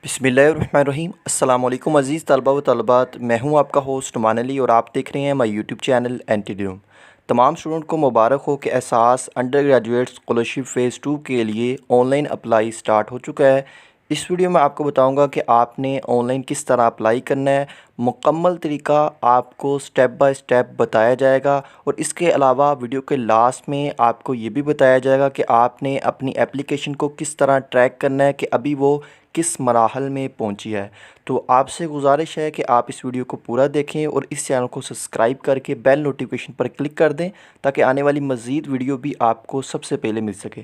बिस्मिल्लाहिर्रहमानिर्रहीम अस्सलाम वालेकुम अज़ीज़ तलबा व तलबात। मैं हूं आपका होस्ट नुमान अली और आप देख रहे हैं माय यूट्यूब चैनल एंटीड्यूम। तमाम स्टूडेंट को मुबारक हो कि एहसास अंडर ग्रेजुएट स्कॉलरशिप फ़ेज़ 2 के लिए ऑनलाइन अप्लाई स्टार्ट हो चुका है। इस वीडियो में आपको बताऊंगा कि आपने ऑनलाइन किस तरह अप्लाई करना है। मुकम्मल तरीका आपको स्टेप बाय स्टेप बताया जाएगा और इसके अलावा वीडियो के लास्ट में आपको ये भी बताया जाएगा कि आपने अपनी एप्लीकेशन को किस तरह ट्रैक करना है कि अभी वो किस मराहल में पहुंची है। तो आपसे गुजारिश है कि आप इस वीडियो को पूरा देखें और इस चैनल को सब्सक्राइब करके बेल नोटिफिकेशन पर क्लिक कर दें ताकि आने वाली मज़ीद वीडियो भी आपको सबसे पहले मिल सके।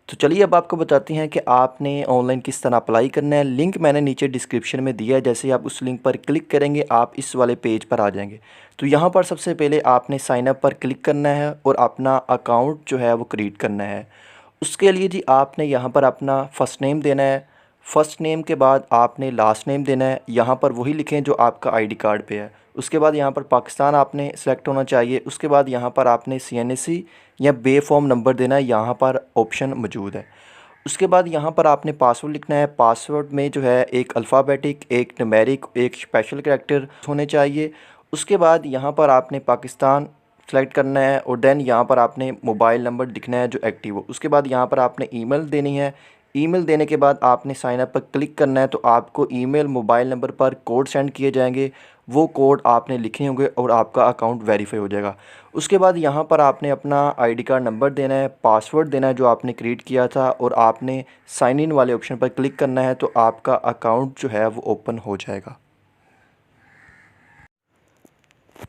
तो चलिए अब आपको बताते हैं कि आपने ऑनलाइन किस तरह अप्लाई करना है। लिंक मैंने नीचे डिस्क्रिप्शन में दिया है, जैसे ही आप उस लिंक पर क्लिक करेंगे आप इस वाले पेज पर आ जाएंगे। तो यहाँ पर सबसे पहले आपने साइन अप पर क्लिक करना है और अपना अकाउंट जो है वो क्रिएट करना है। उसके लिए जी आपने यहाँ पर अपना फ़र्स्ट नेम देना है। फ़र्स्ट नेम के बाद आपने लास्ट नेम देना है, यहाँ पर वही लिखें जो आपका आईडी कार्ड पे है। उसके बाद यहाँ पर पाकिस्तान आपने सेलेक्ट होना चाहिए। उसके बाद यहाँ पर आपने सीएनएसी या बे फॉर्म नंबर देना है, यहाँ पर ऑप्शन मौजूद है। उसके बाद यहाँ पर आपने पासवर्ड लिखना है। पासवर्ड में जो है एक अल्फ़ाबेटिक, एक न्यूमेरिक, एक स्पेशल कैरेक्टर होने चाहिए। उसके बाद यहाँ पर आपने पाकिस्तान सेलेक्ट करना है और देन यहाँ पर आपने मोबाइल नंबर लिखना है जो एक्टिव हो। उसके बाद यहाँ पर आपने ईमेल देनी है। ईमेल देने के बाद आपने साइन अप पर क्लिक करना है, तो आपको ईमेल मोबाइल नंबर पर कोड सेंड किए जाएंगे। वो कोड आपने लिखे होंगे और आपका अकाउंट वेरीफाई हो जाएगा। उसके बाद यहाँ पर आपने अपना आईडी कार्ड नंबर देना है, पासवर्ड देना है जो आपने क्रिएट किया था और आपने साइन इन वाले ऑप्शन पर क्लिक करना है, तो आपका अकाउंट जो है वो ओपन हो जाएगा।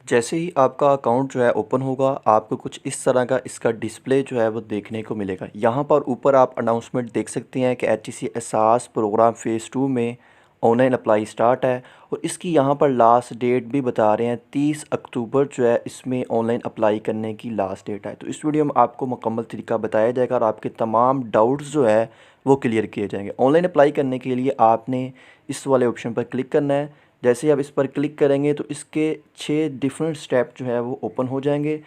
जैसे ही आपका अकाउंट जो है ओपन होगा आपको कुछ इस तरह का इसका डिस्प्ले जो है वो देखने को मिलेगा। यहाँ पर ऊपर आप अनाउंसमेंट देख सकते हैं कि एचईसी एहसास प्रोग्राम फ़ेज़ 2 में ऑनलाइन अप्लाई स्टार्ट है और इसकी यहाँ पर लास्ट डेट भी बता रहे हैं 30 अक्टूबर जो है इसमें ऑनलाइन अप्लाई करने की लास्ट डेट है। तो इस वीडियो में आपको मुकम्मल तरीका बताया जाएगा और आपके तमाम डाउट्स जो है वो क्लियर किए जाएंगे। ऑनलाइन अप्लाई करने के लिए आपने इस वाले ऑप्शन पर क्लिक करना है। जैसे ही आप इस पर क्लिक करेंगे तो इसके 6 डिफरेंट स्टेप जो है वो ओपन हो जाएंगे।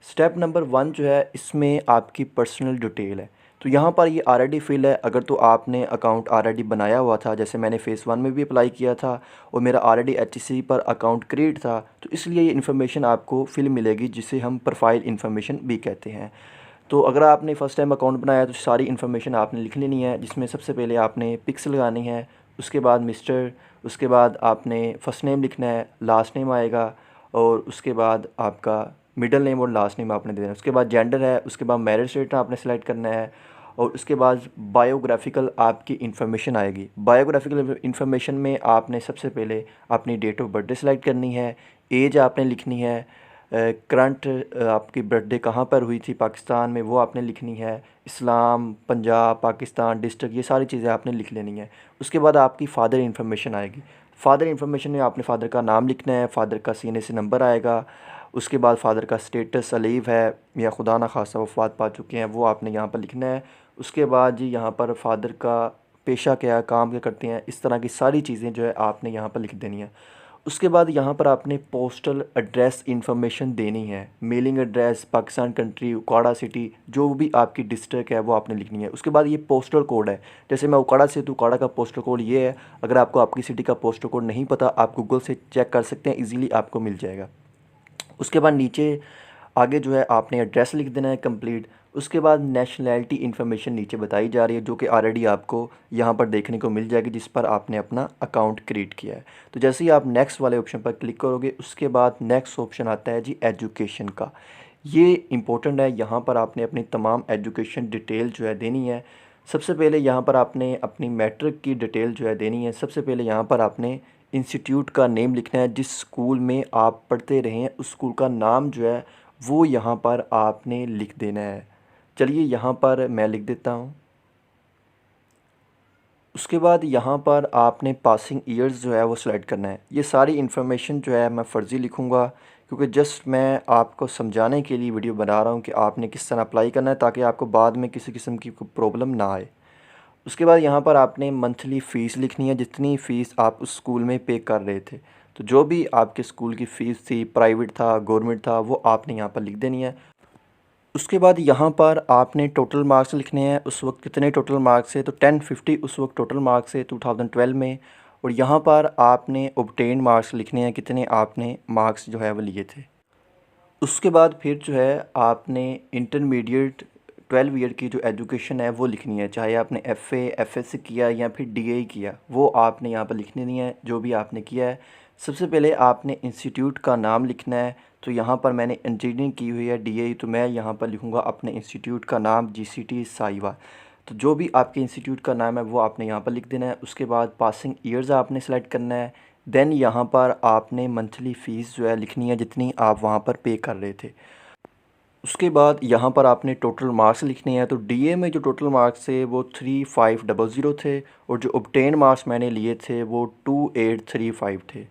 स्टेप नंबर 1 जो है इसमें आपकी पर्सनल डिटेल है। तो यहाँ पर ये ऑलरेडी फिल है। अगर तो आपने अकाउंट ऑलरेडी बनाया हुआ था, जैसे मैंने फ़ेज़ 1 में भी अप्लाई किया था और मेरा ऑलरेडी एचईसी पर अकाउंट क्रिएट था, तो इसलिए ये इन्फॉर्मेशन आपको फिल मिलेगी जिसे हम प्रोफाइल इन्फॉर्मेशन भी कहते हैं। तो अगर आपने फ़र्स्ट टाइम अकाउंट बनाया तो सारी इन्फॉर्मेशन आपने लिख लेनी है, जिसमें सबसे पहले आपने पिक्स लगानी है। उसके बाद मिस्टर, उसके बाद आपने फ़र्स्ट नेम लिखना है, लास्ट नेम आएगा और उसके बाद आपका मिडल नेम और लास्ट नेम आपने देना है। उसके बाद जेंडर है, उसके बाद मैरिज स्टेटस आपने सेलेक्ट करना है और उसके बाद बायोग्राफिकल आपकी इन्फॉर्मेशन आएगी। बायोग्राफिकल इन्फॉर्मेशन में आपने सबसे पहले अपनी डेट ऑफ बर्थडे सेलेक्ट करनी है, एज आपने लिखनी है, करंट आपकी बर्थडे कहाँ पर हुई थी पाकिस्तान में वो आपने लिखनी है, इस्लाम, पंजाब, पाकिस्तान, डिस्ट्रिक्ट, ये सारी चीज़ें आपने लिख लेनी है। उसके बाद आपकी फ़ादर इन्फॉर्मेशन आएगी। फ़ादर इन्फॉर्मेशन में आपने फ़ादर का नाम लिखना है, फ़ादर का सीएनएसी नंबर आएगा। उसके बाद फ़ादर का स्टेटस अलीव है या खुदा न खासा वफ़ात पा चुके हैं वो आपने यहाँ पर लिखना है। उसके बाद जी यहाँ पर फ़ादर का पेशा क्या है, काम क्या करते हैं, इस तरह की सारी चीज़ें जो है आपने यहाँ पर लिख देनी है। उसके बाद यहाँ पर आपने पोस्टल एड्रेस इंफॉर्मेशन देनी है। मेलिंग एड्रेस, पाकिस्तान कंट्री, उकाड़ा सिटी, जो भी आपकी डिस्ट्रिक्ट है वो आपने लिखनी है। उसके बाद ये पोस्टल कोड है, जैसे मैं उकाड़ा से, तो उकाड़ा का पोस्टल कोड ये है। अगर आपको आपकी सिटी का पोस्टल कोड नहीं पता आप गूगल से चेक कर सकते हैं, ईज़िली आपको मिल जाएगा। उसके बाद नीचे आगे जो है आपने एड्रेस लिख देना है कंप्लीट। उसके बाद नेशनैलिटी इन्फॉर्मेशन नीचे बताई जा रही है जो कि ऑलरेडी आपको यहाँ पर देखने को मिल जाएगी जिस पर आपने अपना अकाउंट क्रिएट किया है। तो जैसे ही आप नेक्स्ट वाले ऑप्शन पर क्लिक करोगे उसके बाद नेक्स्ट ऑप्शन आता है जी एजुकेशन का। ये इम्पोर्टेंट है, यहाँ पर आपने अपनी तमाम एजुकेशन डिटेल जो है देनी है। सबसे पहले यहाँ पर आपने अपनी मैट्रिक की डिटेल जो है देनी है। सबसे पहले यहाँ पर आपने इंस्टीट्यूट का नेम लिखना है, जिस स्कूल में आप पढ़ते रहे हैं उस स्कूल का नाम जो है वो यहाँ पर आपने लिख देना है। चलिए यहाँ पर मैं लिख देता हूँ। उसके बाद यहाँ पर आपने पासिंग ईयर्स जो है वो सिलेक्ट करना है। ये सारी इन्फॉर्मेशन जो है मैं फ़र्ज़ी लिखूँगा क्योंकि जस्ट मैं आपको समझाने के लिए वीडियो बना रहा हूँ कि आपने किस तरह अप्लाई करना है ताकि आपको बाद में किसी किस्म की कोई प्रॉब्लम ना आए। उसके बाद यहाँ पर आपने मंथली फ़ीस लिखनी है, जितनी फ़ीस आप उस स्कूल में पे कर रहे थे। तो जो भी आपके स्कूल की फ़ीस थी, प्राइवेट था, गवर्नमेंट था, वो आपने यहाँ पर लिख देनी है। उसके बाद यहाँ पर आपने टोटल मार्क्स लिखने हैं, उस वक्त कितने टोटल मार्क्स है, तो 1050 उस वक्त टोटल मार्क्स है 2012 में। और यहाँ पर आपने ऑब्टेन मार्क्स लिखने हैं, कितने आपने मार्क्स जो है वो लिए थे। उसके बाद फिर जो है आपने इंटरमीडिएट 12 ईयर की जो एजुकेशन है वो लिखनी है, चाहे आपने एफ़ए एफएससी किया या फिर डीए किया, वो आपने यहाँ पर लिखनी नहीं है जो भी आपने किया है। सबसे पहले आपने इंस्टीट्यूट का नाम लिखना है। तो यहाँ पर मैंने इंजीनियरिंग की हुई है डीए, तो मैं यहाँ पर लिखूँगा अपने इंस्टीट्यूट का नाम जीसीटी साहिवाल। तो जो भी आपके इंस्टीट्यूट का नाम है वो आपने यहाँ पर लिख देना है। उसके बाद पासिंग ईयर्स आपने सेलेक्ट करना है। देन यहाँ पर आपने मंथली फ़ीस जो है लिखनी है, जितनी आप वहाँ पर पे कर रहे थे। उसके बाद यहाँ पर आपने टोटल मार्क्स लिखने हैं। तो डीए में जो टोटल मार्क्स थे वो 3500 थे, और जो ऑब्टेन मार्क्स मैंने लिए थे वो 2835 थे।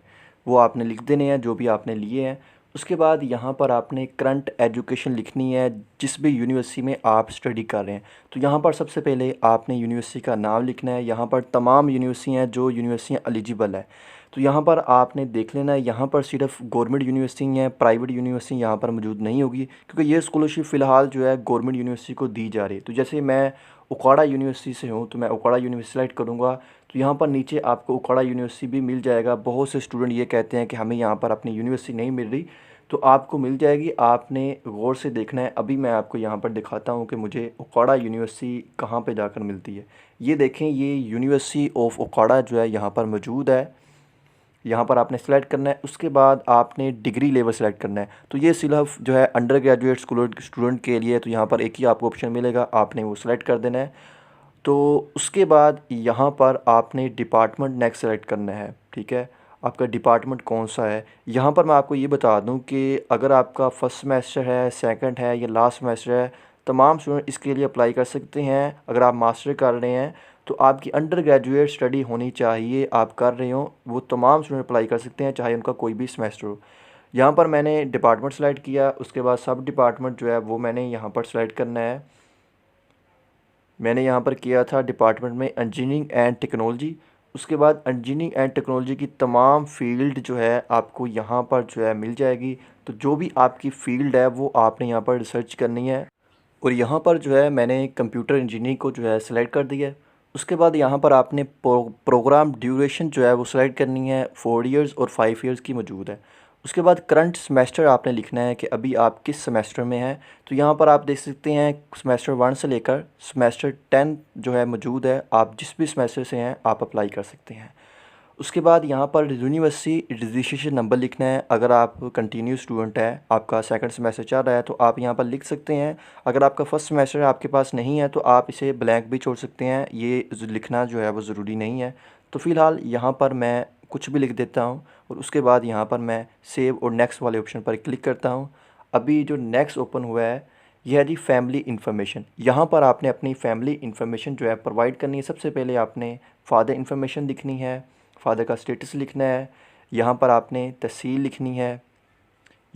वो आपने लिख देने हैं जो भी आपने लिए हैं। उसके बाद यहाँ पर आपने करंट एजुकेशन लिखनी है, जिस भी यूनिवर्सिटी में आप स्टडी कर रहे हैं। तो यहाँ पर सबसे पहले आपने यूनिवर्सिटी का नाम लिखना है। यहाँ पर तमाम यूनिवर्सिटी हैं जो यूनिवर्सिटियाँ एलिजिबल है। तो यहाँ पर आपने देख लेना है, यहाँ पर सिर्फ गवर्नमेंट यूनिवर्सिटी हैं, प्राइवेट यूनिवर्सिटी यहाँ पर मौजूद नहीं होगी, क्योंकि ये स्कॉलरशिप फ़िलहाल जो है गवर्नमेंट यूनिवर्सिटी को दी जा रही है। तो जैसे मैं उकाड़ा यूनिवर्सिटी से हूँ तो मैं उकाड़ा यूनिवर्सिटी सेलेक्ट करूँगा। तो यहाँ पर नीचे आपको उकाड़ा यूनिवर्सिटी भी मिल जाएगा। बहुत से स्टूडेंट ये कहते हैं कि हमें यहाँ पर अपनी यूनिवर्सिटी नहीं मिल रही, तो आपको मिल जाएगी। आपने गौर से देखना है। अभी मैं आपको यहाँ पर दिखाता हूँ कि मुझे उकाड़ा यूनिवर्सिटी कहाँ पे जाकर मिलती है। ये देखें, ये यूनिवर्सिटी ऑफ उकाड़ा जो है यहाँ पर मौजूद है। यहाँ पर आपने सेलेक्ट करना है। उसके बाद आपने डिग्री लेवल सेलेक्ट करना है। तो ये सिर्फ जो है अंडर ग्रेजुएट स्टूडेंट के लिए, तो यहाँ पर एक ही आपको ऑप्शन मिलेगा, आपने वो सेलेक्ट कर देना है। तो उसके बाद यहाँ पर आपने डिपार्टमेंट नेक्स्ट सेलेक्ट करना है। ठीक है, आपका डिपार्टमेंट कौन सा है। यहाँ पर मैं आपको ये बता दूँ कि अगर आपका फ़र्स्ट सेमेस्टर है, सेकंड है या लास्ट सेमेस्टर है, तमाम स्टूडेंट इसके लिए अप्लाई कर सकते हैं। अगर आप मास्टर कर रहे हैं तो आपकी अंडर ग्रेजुएट स्टडी होनी चाहिए, आप कर रहे हो, वो तमाम स्टूडेंट अप्लाई कर सकते हैं, चाहे उनका कोई भी सेमेस्टर हो। यहाँ पर मैंने डिपार्टमेंट सेलेक्ट किया। उसके बाद सब डिपार्टमेंट जो है वो मैंने यहाँ पर सेलेक्ट करना है। मैंने यहाँ पर किया था डिपार्टमेंट में इंजीनियरिंग एंड टेक्नोलॉजी। उसके बाद इंजीनियरिंग एंड टेक्नोलॉजी की तमाम फ़ील्ड जो है आपको यहाँ पर जो है मिल जाएगी। तो जो भी आपकी फ़ील्ड है वो आपने यहाँ पर रिसर्च करनी है। और यहाँ पर जो है मैंने कंप्यूटर इंजीनियरिंग को जो है सिलेक्ट कर दिया है। उसके बाद यहाँ पर आपने प्रोग्राम ड्यूरेशन जो है वो सिलेक्ट करनी है, 4 इयर्स और 5 इयर्स की मौजूद है। उसके बाद करंट सेमेस्टर आपने लिखना है कि अभी आप किस सेमेस्टर में हैं। तो यहाँ पर आप देख सकते हैं सेमेस्टर 1 से लेकर सेमेस्टर 10 जो है मौजूद है। आप जिस भी सेमेस्टर से हैं आप अप्लाई कर सकते हैं। उसके बाद यहाँ पर यूनिवर्सिटी रजिस्ट्रेशन नंबर लिखना है। अगर आप कंटिन्यू स्टूडेंट है, आपका सेकंड सेमेस्टर चल रहा है, तो आप यहाँ पर लिख सकते हैं। अगर आपका फ़र्स्ट सेमेस्टर आपके पास नहीं है तो आप इसे ब्लैंक भी छोड़ सकते हैं, ये लिखना जो है वो ज़रूरी नहीं है। तो फ़िलहाल यहाँ पर मैं कुछ भी लिख देता हूँ और उसके बाद यहाँ पर मैं सेव और नेक्स्ट वाले ऑप्शन पर क्लिक करता हूँ। अभी जो नेक्स्ट ओपन हुआ है यह है जी फैमिली इन्फॉर्मेशन। यहाँ पर आपने अपनी फैमिली इन्फॉर्मेशन जो है प्रोवाइड करनी है। सबसे पहले आपने फ़ादर इन्फॉर्मेशन लिखनी है, फ़ादर का स्टेटस लिखना है। यहाँ पर आपने तहसील लिखनी है,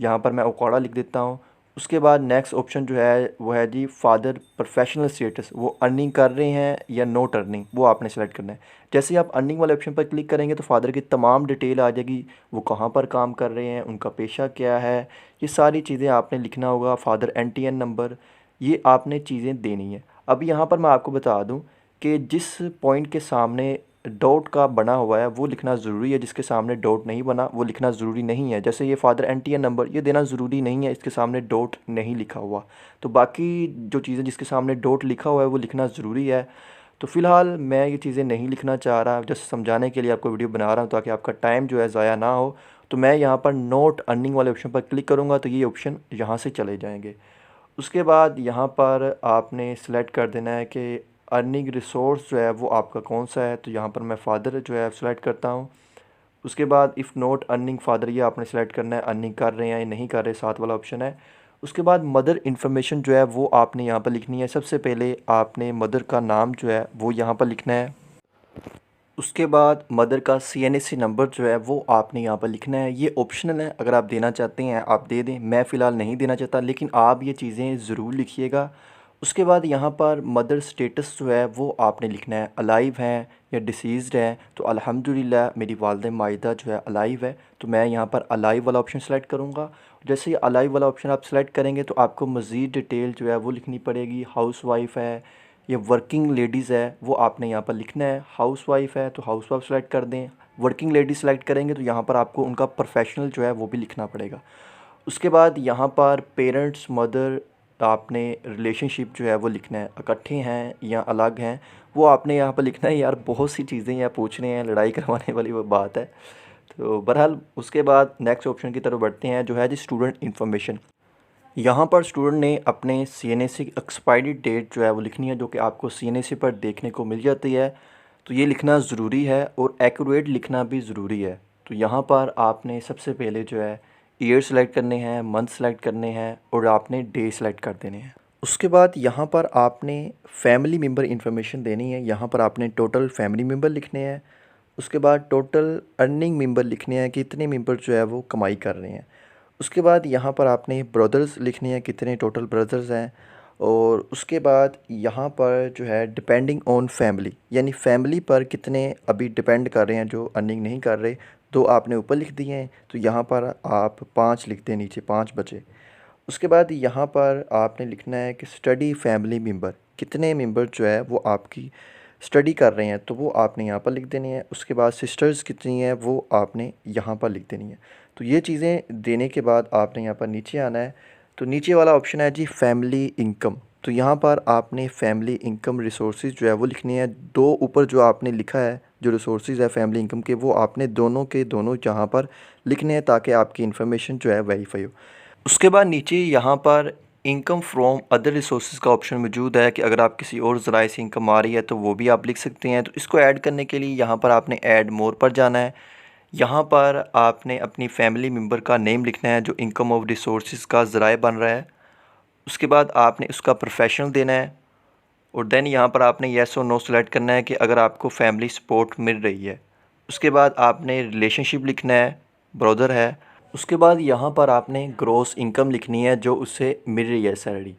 यहाँ पर मैं उकाड़ा लिख देता हूँ। उसके बाद नेक्स्ट ऑप्शन जो है वो है जी फ़ादर प्रोफेशनल स्टेटस, वो अर्निंग कर रहे हैं या नॉट अर्निंग, वो आपने सेलेक्ट करना है। जैसे ही आप अर्निंग वाले ऑप्शन पर क्लिक करेंगे तो फ़ादर की तमाम डिटेल आ जाएगी, वो कहाँ पर काम कर रहे हैं, उनका पेशा क्या है, ये सारी चीज़ें आपने लिखना होगा। फ़ादर NTN नंबर, ये आपने चीज़ें देनी है। अब यहाँ पर मैं आपको बता दूँ कि जिस पॉइंट के सामने डॉट का बना हुआ है वो लिखना ज़रूरी है, जिसके सामने डॉट नहीं बना वो लिखना ज़रूरी नहीं है। जैसे ये फ़ादर NTN नंबर, ये देना ज़रूरी नहीं है, इसके सामने डॉट नहीं लिखा हुआ। तो बाकी जो चीज़ें जिसके सामने डॉट लिखा हुआ है वो लिखना ज़रूरी है। तो फ़िलहाल मैं ये चीज़ें नहीं लिखना चाह रहा, जस्ट समझाने के लिए आपको वीडियो बना रहा हूँ ताकि आपका टाइम जो है ज़ाया ना हो। तो मैं यहाँ पर नोट अर्निंग वाले ऑप्शन पर क्लिक करूँगा तो ये ऑप्शन यहाँ से चले जाएंगे। उसके बाद यहाँ पर आपने सेलेक्ट कर देना है कि अर्निंग रिसोर्स जो है वो आपका कौन सा है। तो यहाँ पर मैं फ़ादर जो है सेलेक्ट करता हूँ। उसके बाद इफ़ नॉट अर्निंग फ़ादर, ये आपने सेलेक्ट करना है, अर्निंग कर रहे हैं या नहीं कर रहे, साथ वाला ऑप्शन है। उसके बाद मदर इन्फॉर्मेशन जो है वो आपने यहाँ पर लिखनी है। सबसे पहले आपने मदर का नाम जो है वो यहाँ पर लिखना है। उसके बाद मदर का CNSC नंबर जो है वो आपने यहाँ पर लिखना है। ये ऑप्शनल है, अगर आप देना चाहते हैं आप दे दें, मैं फ़िलहाल नहीं देना चाहता, लेकिन आप ये चीज़ें ज़रूर लिखिएगा। उसके बाद यहाँ पर मदर स्टेटस जो है वो आपने लिखना है, अलाइव हैं या डिसीज़्ड है। तो अल्हम्दुलिल्लाह मेरी वालिदा माहिदा जो है अलाइव है, तो मैं यहाँ पर अलाइव वाला ऑप्शन सेलेक्ट करूँगा। जैसे ही अलाइव वाला ऑप्शन आप सेलेक्ट करेंगे तो आपको मज़ीद डिटेल जो है वो लिखनी पड़ेगी। हाउस वाइफ है या वर्किंग लेडीज़ है वो आपने यहाँ पर लिखना है। हाउस वाइफ है तो हाउस वाइफ सेलेक्ट कर दें। वर्किंग लेडीज़ सेलेक्ट करेंगे तो यहाँ पर आपको उनका प्रोफेशनल जो है वो भी लिखना पड़ेगा। उसके बाद यहाँ पर पेरेंट्स मदर आपने रिलेशनशिप जो है वो लिखना है, इकट्ठे हैं या अलग हैं वो आपने यहाँ पर लिखना है। यार बहुत सी चीज़ें यहाँ पूछ रहे हैं, लड़ाई करवाने वाली वो बात है। तो बहरहाल उसके बाद नेक्स्ट ऑप्शन की तरफ बढ़ते हैं जो है जी स्टूडेंट इन्फॉर्मेशन। यहाँ पर स्टूडेंट ने अपने CNSE की एक्सपायरी डेट जो है वो लिखनी है, जो कि आपको CNSE पर देखने को मिल जाती है। तो ये लिखना ज़रूरी है और एक्यूरेट लिखना भी ज़रूरी है। तो यहाँ पर आपने सबसे पहले जो है ईयर सेलेक्ट करने हैं, मंथ सेलेक्ट करने हैं और आपने डे सेलेक्ट कर देने हैं। उसके बाद यहाँ पर आपने फैमिली मेम्बर इन्फॉर्मेशन देनी है। यहाँ पर आपने टोटल फैमिली मेम्बर लिखने हैं। उसके बाद टोटल अर्निंग मेंबर लिखने हैं कि कितने मेंबर जो है वो कमाई कर रहे हैं। उसके बाद यहाँ पर आपने ब्रदर्स लिखने हैं, कितने टोटल ब्रदर्स हैं। और उसके बाद यहाँ पर जो है डिपेंडिंग ऑन फैमिली, यानी फैमिली पर कितने अभी डिपेंड कर रहे हैं जो अर्निंग नहीं कर रहे, तो आपने ऊपर लिख दिए हैं। तो यहाँ पर आप 5 लिख दें, नीचे 5 बचे। उसके बाद यहाँ पर आपने लिखना है कि स्टडी फैमिली मेंबर, कितने मेंबर जो है वो आपकी स्टडी कर रहे हैं, तो वो आपने यहाँ पर लिख देनी है। उसके बाद सिस्टर्स कितनी हैं वो आपने यहाँ पर लिख देनी है। तो ये चीज़ें देने के बाद आपने यहाँ पर नीचे आना है। तो नीचे वाला ऑप्शन है जी फैमिली इनकम। तो यहाँ पर आपने फैमिली इनकम रिसोर्सेज जो है वो लिखनी है। दो ऊपर जो आपने लिखा है जो रिसोर्सेज है फैमिली इनकम के, वो आपने दोनों के दोनों यहाँ पर लिखने हैं ताकि आपकी इन्फॉर्मेशन जो है वेरीफाई हो। उसके बाद नीचे यहाँ पर इनकम फ्रॉम अदर रिसोर्सेज का ऑप्शन मौजूद है कि अगर आप किसी और ज़राए से इनकम आ रही है तो वो भी आप लिख सकते हैं। तो इसको ऐड करने के लिए यहाँ पर आपने ऐड मोर पर जाना है। यहाँ पर आपने अपनी फैमिली मेम्बर का नेम लिखना है जो इनकम ऑफ रिसोर्सेज का ज़राए बन रहा है। उसके बाद आपने उसका प्रोफेशनल देना है और देन यहाँ पर आपने येस और नो सेलेक्ट करना है कि अगर आपको फैमिली सपोर्ट मिल रही है। उसके बाद आपने रिलेशनशिप लिखना है, ब्रदर है। उसके बाद यहाँ पर आपने ग्रॉस इनकम लिखनी है जो उससे मिल रही है सैलरी।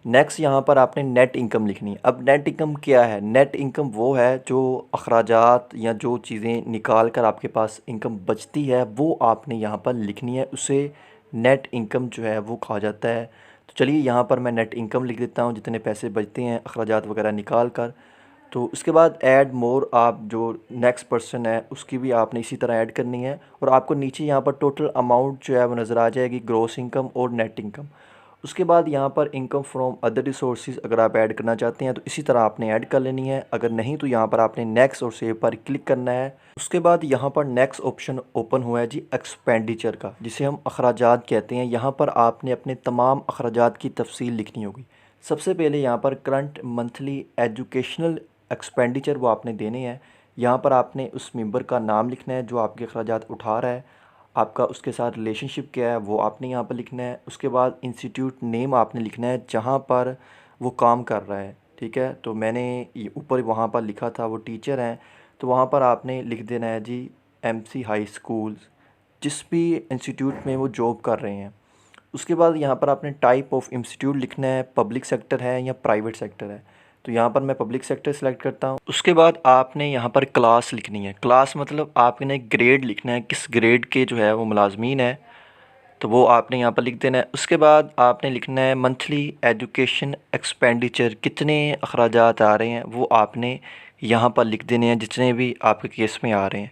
नेक्स्ट यहाँ पर आपने नेट इनकम लिखनी है। अब नेट इनकम क्या है? नेट इनकम वो है जो अखराजात या जो चीज़ें निकाल कर आपके पास इनकम बचती है वो आपने यहाँ पर लिखनी है, उसे नेट इनकम जो है वो कहा जाता है। तो चलिए यहाँ पर मैं नेट इनकम लिख देता हूँ, जितने पैसे बचते हैं अखराजात वगैरह निकाल कर। तो उसके बाद ऐड मोर, आप जो नेक्स्ट पर्सन है उसकी भी आपने इसी तरह ऐड करनी है और आपको नीचे यहाँ पर टोटल अमाउंट जो है वो नज़र आ जाएगी, ग्रॉस इनकम और नेट इनकम। उसके बाद यहाँ पर इनकम फ्रॉम अदर रिसोर्सेज अगर आप ऐड करना चाहते हैं तो इसी तरह आपने ऐड कर लेनी है, अगर नहीं तो यहाँ पर आपने नेक्स्ट और सेव पर क्लिक करना है। उसके बाद यहाँ पर नेक्स्ट ऑप्शन ओपन हुआ है जी एक्सपेंडिचर का, जिसे हम अखराजात कहते हैं। यहाँ पर आपने अपने तमाम अखराजात की तफसील लिखनी होगी। सबसे पहले यहाँ पर करंट मंथली एजुकेशनल एक्सपेंडिचर वो आपने देने हैं। यहाँ पर आपने उस मेंबर का नाम लिखना है जो आपके अखराजात उठा रहा है, आपका उसके साथ रिलेशनशिप क्या है वो आपने यहाँ पर लिखना है। उसके बाद इंस्टीट्यूट नेम आपने लिखना है जहाँ पर वो काम कर रहा है, ठीक है। तो मैंने ये ऊपर वहाँ पर लिखा था वो टीचर हैं, तो वहाँ पर आपने लिख देना है जी MC हाई स्कूल, जिस भी इंस्टीट्यूट में वो जॉब कर रहे हैं। उसके बाद यहाँ पर आपने टाइप ऑफ इंस्टीट्यूट लिखना है, पब्लिक सेक्टर है या प्राइवेट सेक्टर है। तो यहाँ पर मैं पब्लिक सेक्टर सेलेक्ट करता हूँ। उसके बाद आपने यहाँ पर क्लास लिखनी है। क्लास मतलब आपने ग्रेड लिखना है, किस ग्रेड के जो है वो मुलाजमीन है, तो वो आपने यहाँ पर लिख देना है। उसके बाद आपने लिखना है मंथली एजुकेशन एक्सपेंडिचर, कितने अखराजात आ रहे हैं वो आपने यहाँ पर लिख देने हैं जितने भी आपके केस में आ रहे हैं।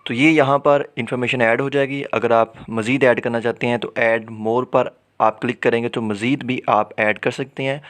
तो ये यहाँ पर इंफॉर्मेशन ऐड हो जाएगी। अगर आप मज़ीद ऐड करना चाहते हैं तो ऐड मोर पर आप क्लिक करेंगे तो मज़ीद भी आप ऐड कर सकते हैं।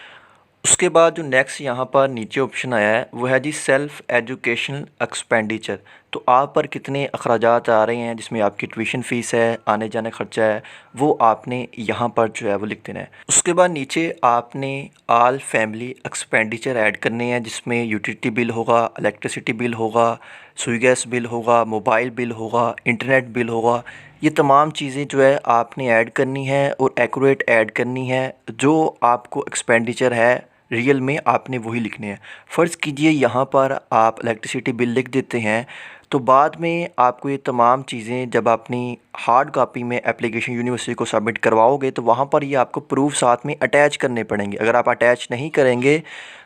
उसके बाद जो नेक्स्ट यहाँ पर नीचे ऑप्शन आया है वो है जी सेल्फ़ एजुकेशनल एक्सपेंडिचर। तो आप पर कितने अखराजात आ रहे हैं, जिसमें आपकी ट्यूशन फ़ीस है, आने जाने खर्चा है, वो आपने यहाँ पर जो है वो लिख देना है। उसके बाद नीचे आपने आल फैमिली एक्सपेंडिचर ऐड करने हैं, जिसमें यूटिलिटी बिल होगा, इलेक्ट्रिसिटी बिल होगा, सुई गैस बिल होगा, मोबाइल बिल होगा, इंटरनेट बिल होगा। ये तमाम चीज़ें जो है आपने ऐड करनी है और एक्यूरेट ऐड करनी है। जो आपको एक्सपेंडिचर है रियल में आपने वही लिखने हैं। फ़र्ज़ कीजिए यहाँ पर आप इलेक्ट्रिसिटी बिल लिख देते हैं तो बाद में आपको ये तमाम चीज़ें जब अपनी हार्ड कॉपी में एप्लीकेशन यूनिवर्सिटी को सबमिट करवाओगे तो वहाँ पर ये आपको प्रूफ साथ में अटैच करने पड़ेंगे। अगर आप अटैच नहीं करेंगे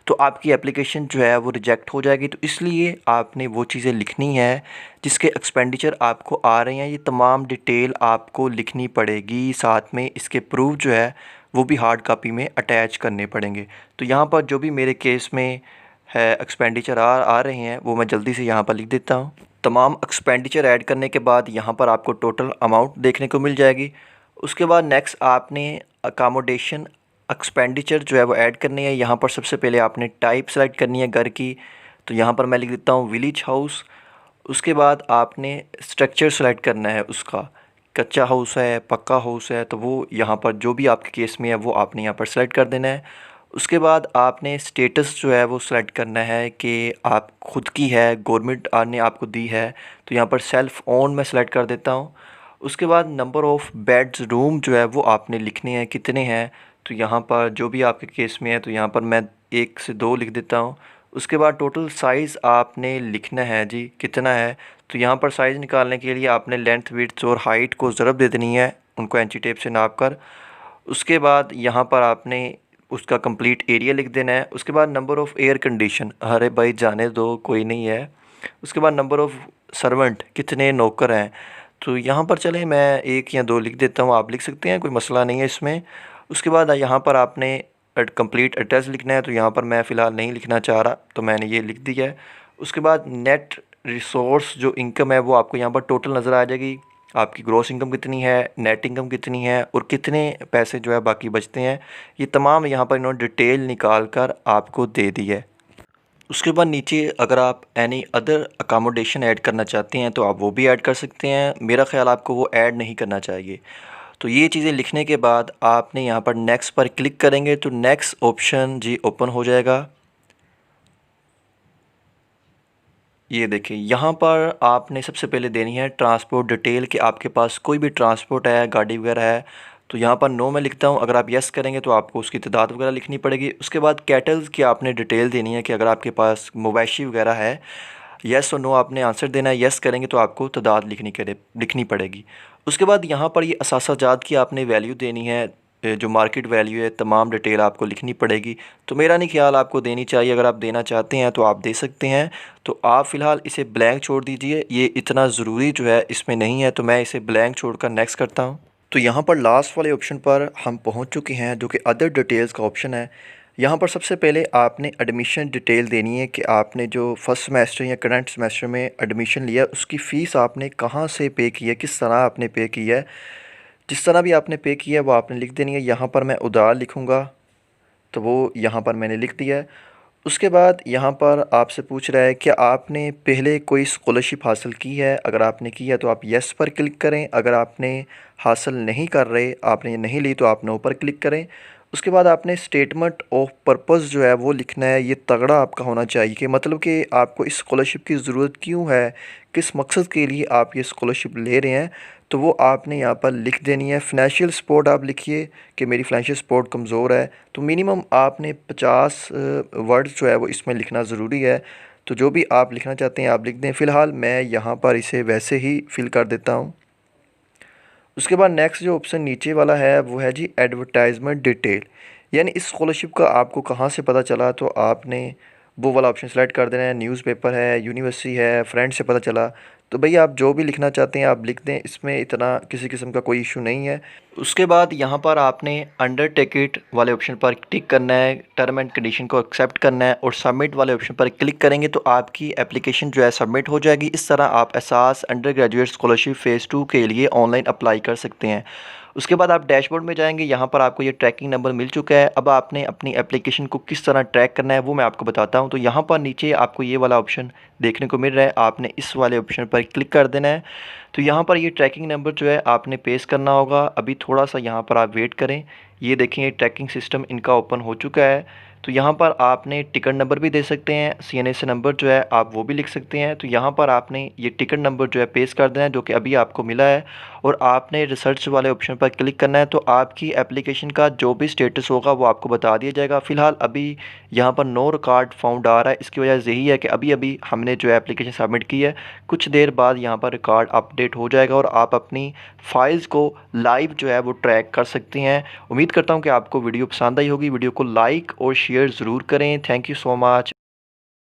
तो आपकी एप्लीकेशन जो है वो रिजेक्ट हो जाएगी। तो इसलिए आपने वो चीज़ें लिखनी है जिसके एक्सपेंडिचर आपको आ रहे हैं, ये तमाम डिटेल आपको लिखनी पड़ेगी। साथ में इसके प्रूफ जो है वो भी हार्ड कॉपी में अटैच करने पड़ेंगे। तो यहाँ पर जो भी मेरे केस में है एक्सपेंडिचर आ रहे हैं वो मैं जल्दी से यहाँ पर लिख देता हूँ। तमाम एक्सपेंडिचर ऐड करने के बाद यहाँ पर आपको टोटल अमाउंट देखने को मिल जाएगी। उसके बाद नेक्स्ट आपने अकामोडेशन एक्सपेंडिचर जो है वो ऐड करनी है। यहाँ पर सबसे पहले आपने टाइप सेलेक्ट करनी है घर की, तो यहाँ पर मैं लिख देता हूँ विलेज हाउस। उसके बाद आपने स्ट्रक्चर सेलेक्ट करना है, उसका कच्चा हाउस है, पक्का हाउस है, तो वो यहाँ पर जो भी आपके केस में है वो आपने यहाँ पर सेलेक्ट कर देना है। उसके बाद आपने स्टेटस जो है वो सेलेक्ट करना है कि आप खुद की है, गवर्नमेंट ने आपको दी है, तो यहाँ पर सेल्फ़ ओन मैं सेलेक्ट कर देता हूँ। उसके बाद नंबर ऑफ़ बेड्स रूम जो है वो आपने लिखने हैं, कितने हैं, तो यहाँ पर जो भी आपके केस में है तो यहाँ पर मैं 1 से 2 लिख देता हूँ। उसके बाद टोटल साइज़ आपने लिखना है जी कितना है, तो यहाँ पर साइज़ निकालने के लिए आपने लेंथ, विड्थ और हाइट को ज़रब दे देनी है, उनको इंची टेप से नाप कर। उसके बाद यहाँ पर आपने उसका कंप्लीट एरिया लिख देना है। उसके बाद नंबर ऑफ़ एयर कंडीशन, अरे भाई जाने दो, कोई नहीं है। उसके बाद नंबर ऑफ़ सर्वेंट, कितने नौकर हैं, तो यहाँ पर चलें मैं 1 या 2 लिख देता हूँ, आप लिख सकते हैं, कोई मसला नहीं है इसमें। उसके बाद यहाँ पर आपने कंप्लीट एड्रेस लिखना है, तो यहाँ पर मैं फ़िलहाल नहीं लिखना चाह रहा, तो मैंने ये लिख दिया है। उसके बाद नेट रिसोर्स जो इनकम है वो आपको यहाँ पर टोटल नज़र आ जाएगी, आपकी ग्रॉस इनकम कितनी है, नेट इनकम कितनी है और कितने पैसे जो है बाकी बचते हैं, ये तमाम यहाँ पर इन्होंने डिटेल निकाल कर आपको दे दी है। उसके बाद नीचे अगर आप एनी अदर अकामोडेशन ऐड करना चाहते हैं तो आप वो भी ऐड कर सकते हैं। मेरा ख़्याल आपको वो ऐड नहीं करना चाहिए। तो ये चीज़ें लिखने के बाद आपने यहाँ पर नेक्स्ट पर क्लिक करेंगे तो नेक्स्ट ऑप्शन जी ओपन हो जाएगा। ये देखिए यहाँ पर आपने सबसे पहले देनी है ट्रांसपोर्ट डिटेल कि आपके पास कोई भी ट्रांसपोर्ट है, गाड़ी वगैरह है, तो यहाँ पर नो मैं लिखता हूँ। अगर आप यस करेंगे तो आपको उसकी तादाद वगैरह लिखनी पड़ेगी। उसके बाद कैटल्स की आपने डिटेल देनी है कि अगर आपके पास मवेशी वगैरह है, यस और नो आपने आंसर देना है। यस करेंगे तो आपको तादाद लिखनी पड़ेगी। उसके बाद यहाँ पर ये असासाजात की आपने वैल्यू देनी है, जो मार्केट वैल्यू है, तमाम डिटेल आपको लिखनी पड़ेगी। तो मेरा नहीं ख्याल आपको देनी चाहिए, अगर आप देना चाहते हैं तो आप दे सकते हैं। तो आप फ़िलहाल इसे ब्लैंक छोड़ दीजिए, ये इतना ज़रूरी जो है इसमें नहीं है, तो मैं इसे ब्लैंक छोड़कर नेक्स्ट करता हूँ। तो यहाँ पर लास्ट वाले ऑप्शन पर हम पहुँच चुके हैं जो कि अदर डिटेल्स का ऑप्शन है। यहाँ पर सबसे पहले आपने एडमिशन डिटेल देनी है कि आपने जो फर्स्ट सेमेस्टर या करंट सेमेस्टर में एडमिशन लिया उसकी फ़ीस आपने कहाँ से पे की है, किस तरह आपने पे की है। जिस तरह भी आपने पे किया है वो आपने लिख देनी है। यहाँ पर मैं उधार लिखूँगा तो वो यहाँ पर मैंने लिख दिया है। उसके बाद यहाँ पर आपसे पूछ रहा है कि आपने पहले कोई स्कॉलरशिप हासिल की है। अगर आपने की है तो आप येस पर क्लिक करें। अगर आपने हासिल नहीं कर रहे, आपने ये नहीं ली, तो आप नो पर क्लिक करें। उसके बाद आपने स्टेटमेंट ऑफ पर्पस जो है वो लिखना है। ये तगड़ा आपका होना चाहिए कि मतलब कि आपको इस स्कॉलरशिप की ज़रूरत क्यों है, किस मकसद के लिए आप ये स्कॉलरशिप ले रहे हैं, तो वो आपने यहाँ पर लिख देनी है। फ़ाइनेंशियल सपोर्ट आप लिखिए कि मेरी फ़ाइनेंशियल सपोर्ट कमज़ोर है, तो मिनिमम आपने 50 वर्ड्स जो है वो इसमें लिखना ज़रूरी है। तो जो भी आप लिखना चाहते हैं आप लिख दें। फ़िलहाल मैं यहाँ पर इसे वैसे ही फ़िल कर देता हूँ। उसके बाद नेक्स्ट जो ऑप्शन नीचे वाला है वो है जी एडवर्टाइजमेंट डिटेल, यानी इस स्कॉलरशिप का आपको कहाँ से पता चला, तो आपने वो वाला ऑप्शन सेलेक्ट कर देना है। न्यूज़पेपर है, यूनिवर्सिटी है, फ्रेंड से पता चला, तो भई आप जो भी लिखना चाहते हैं आप लिख दें, इसमें इतना किसी किस्म का कोई इशू नहीं है। उसके बाद यहाँ पर आपने अंडरटेक इट वाले ऑप्शन पर टिक करना है, टर्म एंड कंडीशन को एक्सेप्ट करना है और सबमिट वाले ऑप्शन पर क्लिक करेंगे तो आपकी एप्लीकेशन जो है सबमिट हो जाएगी। इस तरह आप एहसास अंडर ग्रेजुएट स्कॉलरशिप फ़ेज़ 2 के लिए ऑनलाइन अप्लाई कर सकते हैं। उसके बाद आप डैशबोर्ड में जाएंगे, यहाँ पर आपको ये ट्रैकिंग नंबर मिल चुका है। अब आपने अपनी एप्लीकेशन को किस तरह ट्रैक करना है वो मैं आपको बताता हूँ। तो यहाँ पर नीचे आपको ये वाला ऑप्शन देखने को मिल रहा है, आपने इस वाले ऑप्शन पर क्लिक कर देना है। तो यहाँ पर ये ट्रैकिंग नंबर जो है आपने पेस्ट करना होगा। अभी थोड़ा सा यहाँ पर आप वेट करें। ये देखें ये ट्रैकिंग सिस्टम इनका ओपन हो चुका है। तो यहाँ पर आपने टिकट नंबर भी दे सकते हैं, CNSA नंबर जो है आप वो भी लिख सकते हैं। तो यहाँ पर आपने ये टिकट नंबर जो है पेस्ट कर देना है जो कि अभी आपको मिला है, और आपने रिसर्च वाले ऑप्शन पर क्लिक करना है, तो आपकी एप्लीकेशन का जो भी स्टेटस होगा वो आपको बता दिया जाएगा। फ़िलहाल अभी यहाँ पर नो रिकॉर्ड फाउंड आ रहा है, इसकी वजह यही है कि अभी हमने जो एप्लीकेशन सबमिट की है, कुछ देर बाद यहाँ पर रिकॉर्ड अपडेट हो जाएगा और आप अपनी फाइल्स को लाइव जो है वो ट्रैक कर सकते हैं। उम्मीद करता हूँ कि आपको वीडियो पसंद आई होगी। वीडियो को लाइक और शेयर ज़रूर करें। Thank you so much.